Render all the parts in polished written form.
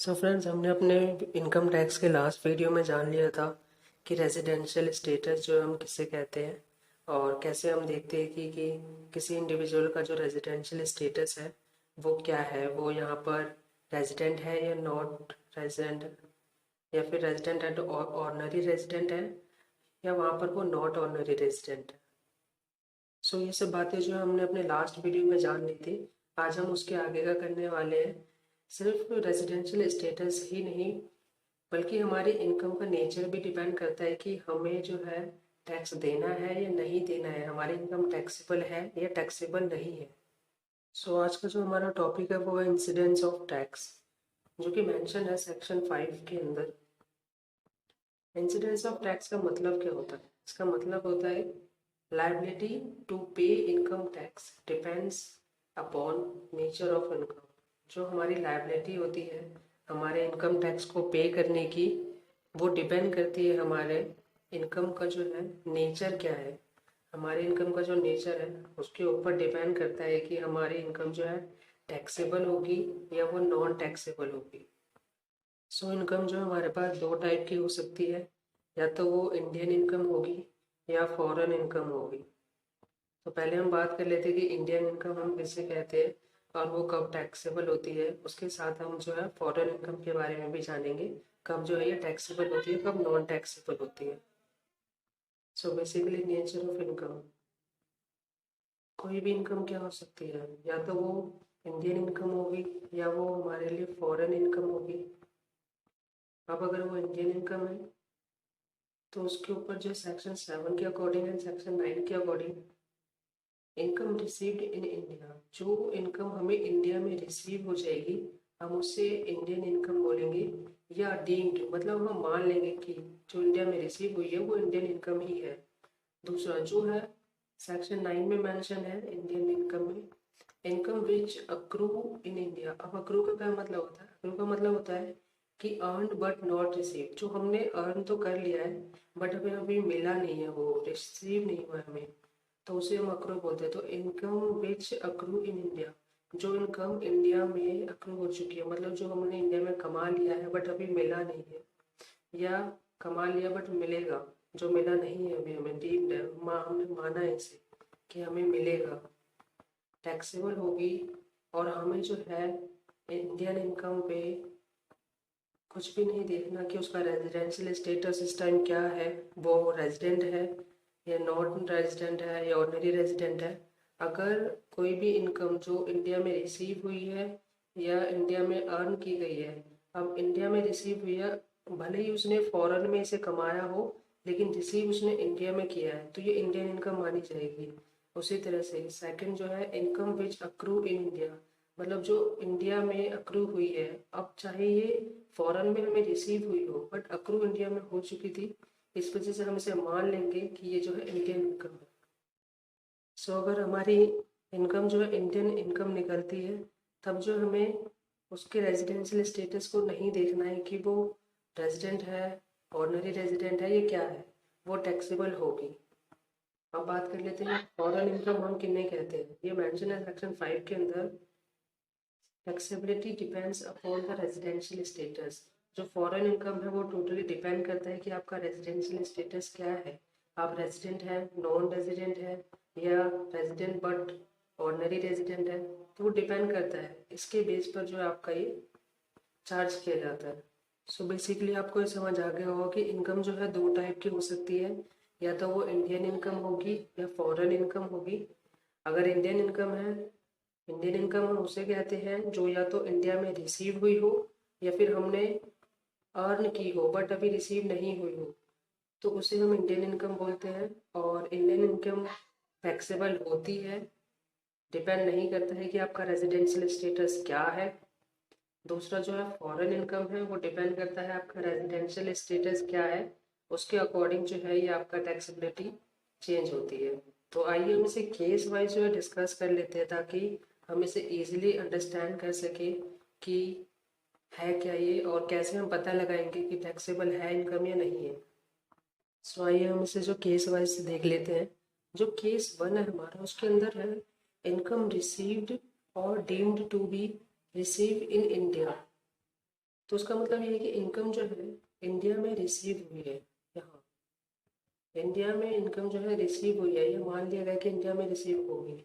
So friends, हमने अपने income tax के लास्ट वीडियो में जान लिया था कि रेजिडेंशियल स्टेटस जो हम किसे कहते हैं और कैसे हम देखते हैं कि किसी इंडिविजुअल का जो रेजिडेंशियल स्टेटस है वो क्या है। वो यहाँ पर रेजिडेंट है या नॉट रेजिडेंट है, या फिर रेजिडेंट है तो ऑर्डनरी रेजिडेंट है, या वहाँ पर वो नॉट ऑर्डनरी रेजिडेंट है। सो ये सब बातें जो हमने अपने लास्ट वीडियो में जान ली थी, आज हम उसके आगे का करने वाले हैं। सिर्फ रेजिडेंशियल स्टेटस ही नहीं, बल्कि हमारी इनकम का नेचर भी डिपेंड करता है कि हमें जो है टैक्स देना है या नहीं देना है, हमारी इनकम टैक्सेबल है या टैक्सेबल नहीं है। सो आज का जो हमारा टॉपिक है वो है इंसिडेंस ऑफ टैक्स, जो कि मेंशन है सेक्शन 5 के अंदर। इंसिडेंस ऑफ टैक्स का मतलब क्या होता है? इसका मतलब होता है लायबिलिटी टू पे income tax depends upon nature of income. जो हमारी लायबिलिटी होती है हमारे इनकम टैक्स को पे करने की, वो डिपेंड करती है हमारे इनकम का जो है नेचर क्या है। हमारे इनकम का जो नेचर है उसके ऊपर डिपेंड करता है कि हमारी इनकम जो है टैक्सेबल होगी या वो नॉन टैक्सेबल होगी। सो इनकम जो हमारे पास दो टाइप की हो सकती है, या तो वो इंडियन इनकम होगी या फॉरेन इनकम होगी। तो पहले हम बात कर लेते हैं कि इंडियन इनकम हम किसे कहते हैं और वो कब टैक्सेबल होती है। उसके साथ हम जो है फॉरेन इनकम के बारे में भी जानेंगे, कब जो है ये टैक्सेबल होती है, कब नॉन टैक्सेबल होती है। So basically nature of income, कोई भी इनकम क्या हो सकती है, या तो वो इंडियन इनकम होगी या वो हमारे लिए फॉरेन इनकम होगी। अब अगर वो इंडियन इनकम है तो उसके ऊपर जो सेक्शन 7 के अकॉर्डिंग एंड सेक्शन 9 के according income received in India, जो इनकम हमें इंडिया में रिसीव हो जाएगी हम उससे इंडियन इनकम बोलेंगे। या डीम्ड मतलब हम मान लेंगे कि जो इंडिया में रिसीव हुई है वो इंडियन इनकम ही है। दूसरा जो है सेक्शन 9 में मेंशन है इंडियन इनकम में, income which accrue in India. अब अक्रू का क्या मतलब होता है? अक्रू का मतलब होता है कि अर्न बट नॉट रिसीव, जो हमने अर्न तो कर लिया है बट हमें अभी मिला नहीं है, वो रिसीव नहीं हुआ है हमें, तो उसे हम अक्रू बोलते हैं। तो income which accrue in India, जो इनकम इंडिया में अक्रू हो चुकी है, मतलब जो हमने इंडिया में कमा लिया है बट अभी मिला नहीं है, या कमा लिया बट मिलेगा, जो मिला नहीं है अभी हमें, डीम्ड है, हमने माना है इसे कि हमें मिलेगा, टैक्सेबल होगी। और हमें जो है इंडियन इनकम पे कुछ भी नहीं देखना कि उसका रेजिडेंशियल स्टेटस इस टाइम क्या है, वो रेजिडेंट है या नॉन रेजिडेंट है या ऑर्डिनरी रेजिडेंट है। अगर कोई भी इनकम जो इंडिया में रिसीव हुई है या इंडिया में अर्न की गई है, अब इंडिया में रिसीव हुई है, भले ही उसने फॉरेन में इसे कमाया हो लेकिन रिसीव उसने इंडिया में किया है, तो ये इंडियन इनकम मानी जाएगी। उसी तरह से सेकंड जो है income which accrue in India, मतलब जो इंडिया में अक्रू हुई है, अब चाहे ये फॉरेन में हमें रिसीव हुई हो बट अक्रू इंडिया में हो चुकी थी, इस वजह से हम इसे मान लेंगे कि ये जो है इंडियन इनकम है। सो अगर हमारी इनकम जो है इंडियन इनकम निकलती है, तब जो हमें उसके रेजिडेंशियल स्टेटस को नहीं देखना है कि वो रेजिडेंट है, ऑर्डिनरी रेजिडेंट है, ये क्या है, वो टैक्सेबल होगी। अब बात कर लेते हैं फॉरेन इनकम हम किन्हें कहते हैं। ये मेंशन है सेक्शन 5 के अंदर, flexibility depends upon the residential status. जो फॉरेन इनकम है वो टोटली डिपेंड करता है कि आपका रेजिडेंशियल स्टेटस क्या है, आप रेजिडेंट है, नॉन रेजिडेंट है, या रेजिडेंट बट ऑर्डिनरी रेजिडेंट है, तो वो डिपेंड करता है, इसके बेस पर जो है आपका ये चार्ज किया जाता है। सो बेसिकली आपको ये समझ आ गया होगा कि इनकम जो है दो टाइप की हो सकती है, या तो वो इंडियन इनकम होगी या फॉरेन इनकम होगी। अगर इंडियन इनकम है, इंडियन इनकम हम उसे कहते हैं जो या तो इंडिया में रिसीव हुई हो या फिर हमने अर्न की हो बट अभी रिसीव नहीं हुई हो, तो उसे हम इंडियन इनकम बोलते हैं। और इंडियन इनकम टैक्सेबल होती है, डिपेंड नहीं करता है कि आपका रेजिडेंशियल स्टेटस क्या है। दूसरा जो है फॉरेन इनकम है, वो डिपेंड करता है आपका रेजिडेंशियल स्टेटस क्या है, उसके अकॉर्डिंग जो है ये आपका टैक्सेबिलिटी चेंज होती है। तो आइए हम इसे केस वाइज जो है डिस्कस कर लेते हैं, ताकि हम इसे इजीली अंडरस्टैंड कर सके कि है क्या ये और कैसे हम पता लगाएंगे कि टैक्सेबल है इनकम या नहीं है। सो आइए हम इसे जो केस वाइज देख लेते हैं। जो केस 1 है हमारा, उसके अंदर है इनकम रिसीव्ड और deemed to be receive in India. तो उसका मतलब ये है कि इनकम जो है इंडिया में रिसीव हुई है, यहाँ इंडिया में इनकम जो है रिसीव हुई है, ये मान लिया गया कि इंडिया में रिसीव होगी,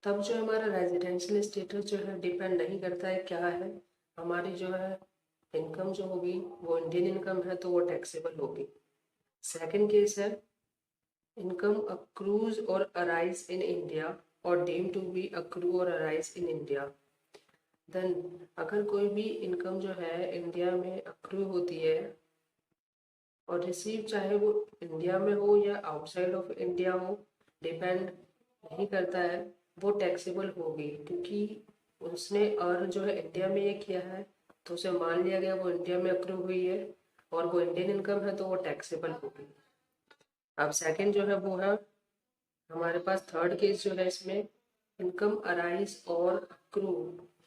तब जो हमारा रेजिडेंशियल स्टेटस जो है डिपेंड नहीं करता है क्या है, हमारी जो है इनकम जो होगी वो इंडियन इनकम है तो वो टैक्सेबल होगी। सेकंड केस है इनकम अक्रूज और अराइज इन इंडिया और डीम टू बी अक्रू और अराइज इन इंडिया। देन अगर कोई भी इनकम जो है इंडिया में अक्रू होती है और रिसीव चाहे वो इंडिया में हो या आउटसाइड ऑफ इंडिया हो, डिपेंड नहीं करता है, वो टैक्सेबल होगी क्योंकि उसने अर्न जो है इंडिया में ये किया है, तो उसे मान लिया गया वो इंडिया में अक्रू हुई है और वो इंडियन इनकम है तो वो टैक्सेबल होगी। अब सेकंड जो है वो है हमारे पास थर्ड केस जो है इसमें इनकम अराइज और accrue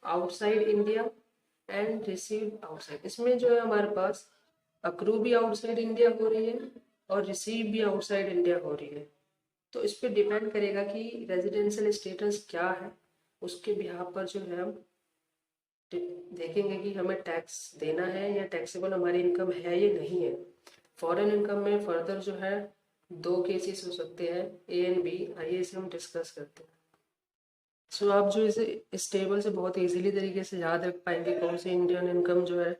outside India and receive outside. इसमें जो है हमारे पास अक्रू भी आउटसाइड इंडिया हो रही है और रिसीव भी आउटसाइड इंडिया हो रही है, तो इस पे डिपेंड करेगा कि रेजिडेंशियल स्टेटस क्या है, उसके बिहाफ पर जो है हम देखेंगे कि हमें टैक्स देना है या टैक्सेबल हमारी इनकम है या नहीं है। फॉरेन इनकम में फर्दर जो है दो केसेस हो सकते हैं, ए एंड बी, आइए इसे हम डिस्कस करते हैं। सो आप जो इसे इस टेबल से बहुत इजीली तरीके से याद रख पाएंगे कौन सी इंडियन इनकम जो है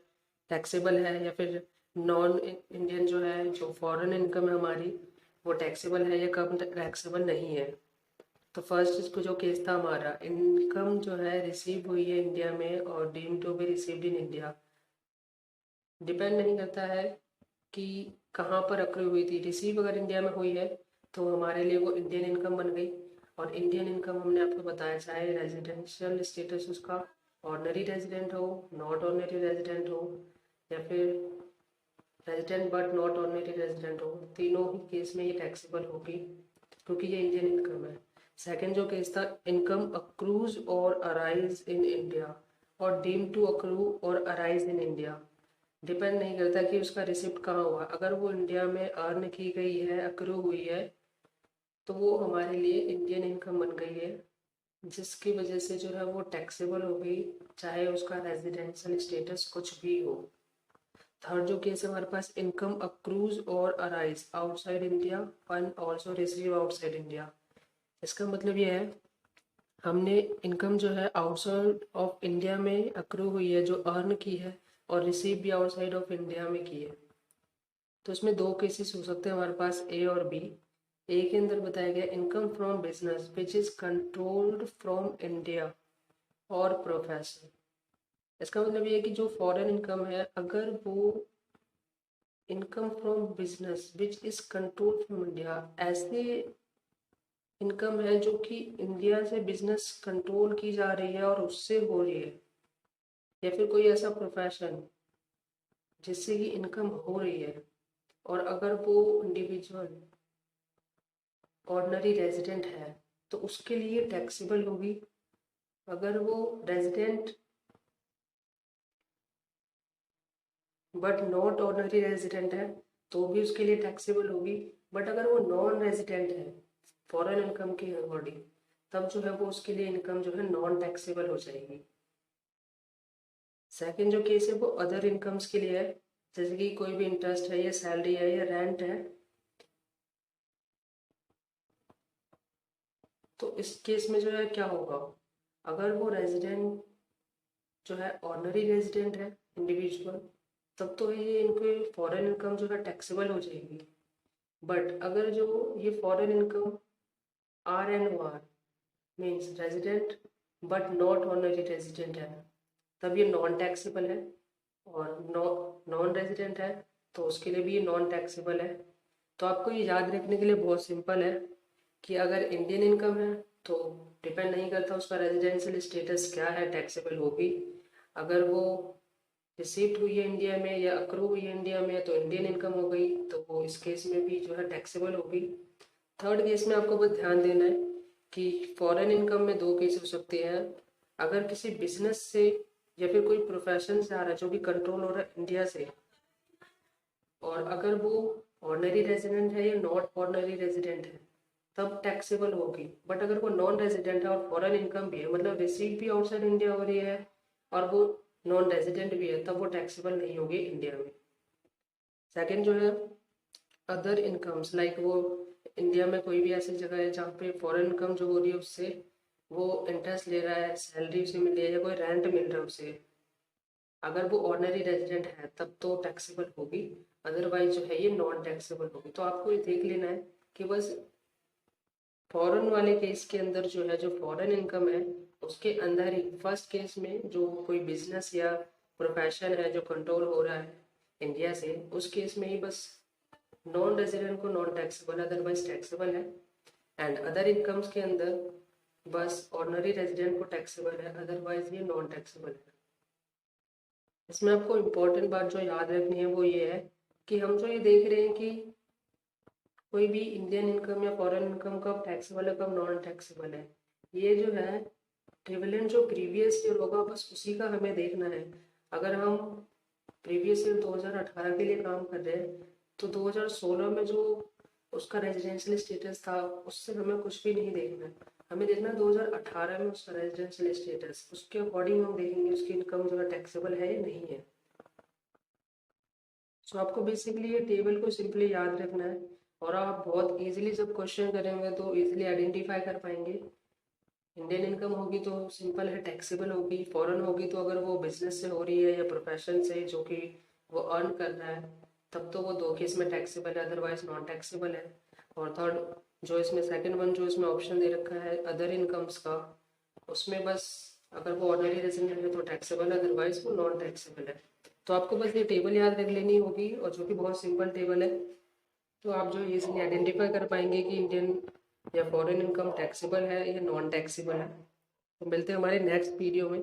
टैक्सेबल है या फिर नॉन इंडियन जो है जो फॉरेन इनकम है हमारी वो टैक्सेबल है या कम टैक्सेबल नहीं है। तो फर्स्ट इसको जो केस था हमारा इनकम जो है रिसीव हुई है इंडिया में और deem to be received in India, depend नहीं करता है कि कहाँ पर अक्रू हुई थी। रिसीव अगर इंडिया में हुई है तो हमारे लिए वो इंडियन इनकम बन गई, और इंडियन इनकम हमने आपको बताया चाहे रेजिडेंशियल स्टेटस उसका ऑर्डनरी रेजिडेंट हो, नॉट ऑर्डनरी रेजिडेंट हो या फिर resident but not ordinary resident हो, तीनों ही केस में ये टैक्सेबल होगी क्योंकि ये इंडियन इनकम है। सेकंड जो केस था इनकम अक्रूज और अराइज इन इंडिया और डीम टू अक्रू और अराइज इन इंडिया, डिपेंड नहीं करता कि उसका रिसिप्ट कहाँ हुआ, अगर वो इंडिया में अर्न की गई है अक्रू हुई है तो वो हमारे लिए इंडियन इनकम बन गई है, जिसकी वजह से जो है वो टैक्सेबल हो गई चाहे उसका रेजिडेंशियल स्टेटस कुछ भी हो। थर्ड जो केस है हमारे पास इनकम अक्रूज और arise outside India and also receive outside India. इसका मतलब ये है हमने इनकम जो है आउटसाइड ऑफ इंडिया में अक्रू हुई है जो अर्न की है और रिसीव भी आउटसाइड ऑफ इंडिया में की है। तो इसमें दो केसेस हो सकते हैं हमारे पास ए और बी। ए के अंदर बताया गया income from business which is controlled from India और प्रोफेशन। इसका मतलब ये है कि जो फॉरेन इनकम है अगर वो income from business which is controlled from India ऐसे इनकम है जो कि इंडिया से बिजनेस कंट्रोल की जा रही है और उससे हो रही है, या फिर कोई ऐसा प्रोफेशन जिससे कि इनकम हो रही है, और अगर वो इंडिविजुअल ऑर्डिनरी रेजिडेंट है तो उसके लिए टैक्सेबल होगी। अगर वो resident but not ordinary resident है तो भी उसके लिए टैक्सेबल होगी, बट अगर वो नॉन रेजिडेंट है फॉरेन इनकम के अकॉर्डिंग तब जो है वो उसके लिए इनकम जो है नॉन टैक्सेबल हो जाएगी। सेकंड जो केस है वो अदर इनकम्स के लिए है, जैसे कि कोई भी इंटरेस्ट है या सैलरी है या रेंट है, तो इस केस में जो है क्या होगा, अगर वो रेजिडेंट जो है ऑर्डिनरी रेजिडेंट है इंडिविजुअल तब तो ये इनके फॉरेन इनकम जो है टैक्सेबल हो जाएगी, बट अगर जो ये foreign income R N O R means resident but not ordinary resident है तब ये नॉन टैक्सेबल है, और नॉन रेजिडेंट है तो उसके लिए भी ये नॉन टैक्सेबल है। तो आपको ये याद रखने के लिए बहुत सिंपल है कि अगर इंडियन इनकम है तो डिपेंड नहीं करता उसका रेजिडेंशियल स्टेटस क्या है, टैक्सेबल होगी। अगर वो रिसीव्ड हुई है इंडिया में या अक्रू हुई है इंडिया में तो इंडियन इनकम हो गई, तो वो इस केस में भी जो है टैक्सेबल होगी। थर्ड केस में आपको बस ध्यान देना है कि फॉरेन इनकम में दो केस हो सकते हैं, अगर किसी बिजनेस से या फिर कोई प्रोफेशन से आ रहा है जो कि कंट्रोल हो रहा है इंडिया से, और अगर वो ऑर्डिनरी रेजिडेंट है या नॉट ऑर्डिनरी रेजिडेंट है तब टैक्सेबल होगी, बट अगर वो नॉन रेजिडेंट है और फॉरेन इनकम भी है मतलब रिसीव भी आउटसाइड इंडिया हो रही है और वो नॉन रेजिडेंट भी है, तब वो टैक्सेबल नहीं होगी इंडिया में। सेकंड जो है अदर इनकम्स, लाइक वो इंडिया में कोई भी ऐसी जगह है जहाँ पे फॉरेन इनकम जो हो रही है उससे वो इंटरेस्ट ले रहा है, सैलरी उसे मिल रही है या कोई रेंट मिल रहा है उसे, अगर वो ऑर्डिनरी रेजिडेंट है तब तो टैक्सेबल होगी, अदरवाइज जो है ये नॉन टैक्सेबल होगी। तो आपको ये देख लेना है कि बस फॉरेन वाले केस के अंदर जो है, जो फॉरेन इनकम है उसके अंदर ही फर्स्ट केस में जो कोई बिजनेस या प्रोफेशन है जो कंट्रोल हो रहा है इंडिया से, उस केस में ही बस नॉन रेजिडेंट को नॉन टैक्सेबल, अदरवाइज टैक्सेबल है। एंड अदर इनकम्स के अंदर बस ऑर्डिनरी रेजिडेंट को टैक्सेबल है, अदरवाइज ये नॉन टैक्सेबल है। इसमें आपको इम्पोर्टेंट बात जो याद रखनी है वो ये है कि हम जो ये देख रहे हैं कि कोई भी इंडियन इनकम या फॉरेन इनकम कब टैक्सेबल है कब नॉन टैक्सेबल है, ये जो है प्रिविलेंस जो प्रीवियस ईयर होगा बस उसी का हमें देखना है। अगर हम प्रीवियस ईयर 2018 के लिए काम कर रहे हैं तो 2016 में जो उसका रेजिडेंशियल स्टेटस था उससे हमें कुछ भी नहीं देखना है, हमें देखना है 2018 में उसका रेजिडेंशियल स्टेटस, उसके अकॉर्डिंग हम देखेंगे उसकी इनकम जो है टैक्सेबल है या नहीं है। सो आपको बेसिकली ये टेबल को सिंपली याद रखना है और आप बहुत इजीली जब क्वेश्चन करेंगे तो इजीली आइडेंटिफाई कर पाएंगे। इंडियन इनकम होगी तो सिंपल है टैक्सेबल होगी, फॉरेन होगी तो अगर वो बिजनेस से हो रही है या प्रोफेशन से जो कि वो अर्न कर रहा है तब तो वो दो केस में टैक्सेबल है, अदरवाइज नॉन टैक्सेबल है। और थर्ड जो इसमें सेकंड वन जो इसमें ऑप्शन दे रखा है अदर इनकम्स का, उसमें बस अगर वो ऑर्डिनरी रेजिडेंट है तो टैक्सेबल है, अदरवाइज वो नॉन टैक्सेबल है। तो आपको बस ये टेबल याद रख लेनी होगी और जो कि बहुत सिंपल टेबल है, तो आप जो इजीली आइडेंटिफाई कर पाएंगे कि इंडियन या फॉरेन इनकम टैक्सेबल है या नॉन टैक्सेबल है। तो मिलते हैं हमारे नेक्स्ट वीडियो में।